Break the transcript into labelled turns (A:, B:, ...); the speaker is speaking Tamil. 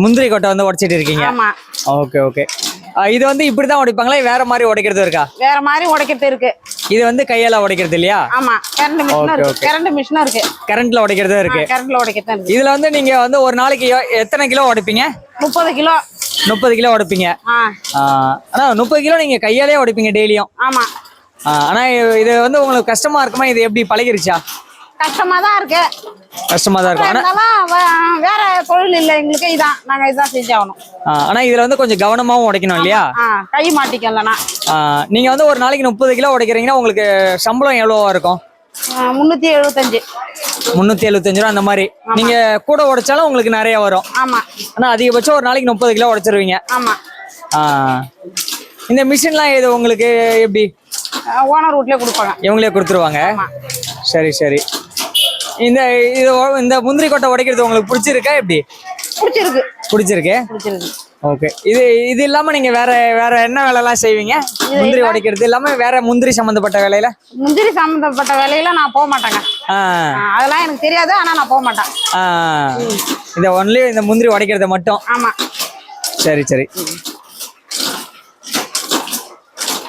A: முந்திரி கொட்டை வந்து உடைச்சிட்டு இருக்கீங்க.
B: ஆமா.
A: Okay okay. இது வந்து இப்படிதான் உடைப்பாங்களா, வேற மாதிரி உடைக்கிறது இருக்கா?
B: வேற மாதிரி உடைக்கிறது இருக்கு.
A: இது வந்து கையால உடைக்கிறது இல்லையா?
B: ஆமா, கரண்ட் மிஷின் இருக்கு. கரண்ட் மிஷின் இருக்கு.
A: கரண்ட்ல உடைக்கிறது இருக்கு.
B: கரண்ட்ல உடைக்கிறது இருக்கு.
A: இதுல வந்து நீங்க வந்து ஒரு நாளைக்கு எத்தனை கிலோ உடைப்பீங்க?
B: 30 கிலோ.
A: 30 கிலோ உடைப்பீங்க. ஆனா 30 கிலோ நீங்க கையாலே உடைப்பீங்க டெய்லியும்?
B: ஆமா.
A: ஆனா இது வந்து உங்களுக்கு கஷ்டமா இருக்குமா? இது எப்படி பழகிருச்சா?
B: கஷ்டமா தான் இருக்கு.
A: கஷ்டமா தான் இருக்கும்.
B: ஆனா வேற தொழில் இல்ல எங்களுக்கு, இதான் நாங்க இதான் செஞ்சாகணும்.
A: ஆனா இதுல வந்து கொஞ்சம் கவனமாவும் உடைக்கணும் இல்லையா?
B: கை மாட்டிக்கலனா.
A: நீங்க வந்து ஒரு நாளைக்கு 30 கிலோ உடைக்கிறீங்கன்னா உங்களுக்கு சம்பளம் எவ்வளவா இருக்கும்?
B: 375.
A: 375 ரூபா அந்த மாதிரி. நீங்க கூட உடைச்சாலும் உங்களுக்கு நிறைய வரும்.
B: ஆமா.
A: ஆனா அதிகபட்சம் ஒரு நாளைக்கு 30 கிலோ உடைச்சிருவீங்க.
B: ஆமா.
A: இந்த மிஷின்லாம் இது உங்களுக்கு எப்படி?
B: ஓனர் வீட்லயே கொடுப்பாங்க.
A: இவங்களே கொடுத்துருவாங்க. சரி சரி. இந்த முந்திரி கொட்டை உடைக்கிறது உங்களுக்கு பிடிச்சிருக்கா எப்படி?
B: பிடிச்சிருக்கு.
A: பிடிச்சிருக்கு. ஓகே. இது இல்லாம நீங்க வேற என்ன வேலை எல்லாம் செய்வீங்க? முந்திரி உடைக்கிறது இல்லாம வேற முந்திரி சம்பந்தப்பட்ட வேலையில?
B: முந்திரி சம்பந்தப்பட்ட வேலையில நான் போக மாட்டேங்க. அதெல்லாம் எனக்கு தெரியாது, ஆனா நான் போக மாட்டேன்.
A: இந்த ஒன்லி இந்த முந்திரி உடைக்கிறது மட்டும்.
B: ஆமா.
A: சரி சரி.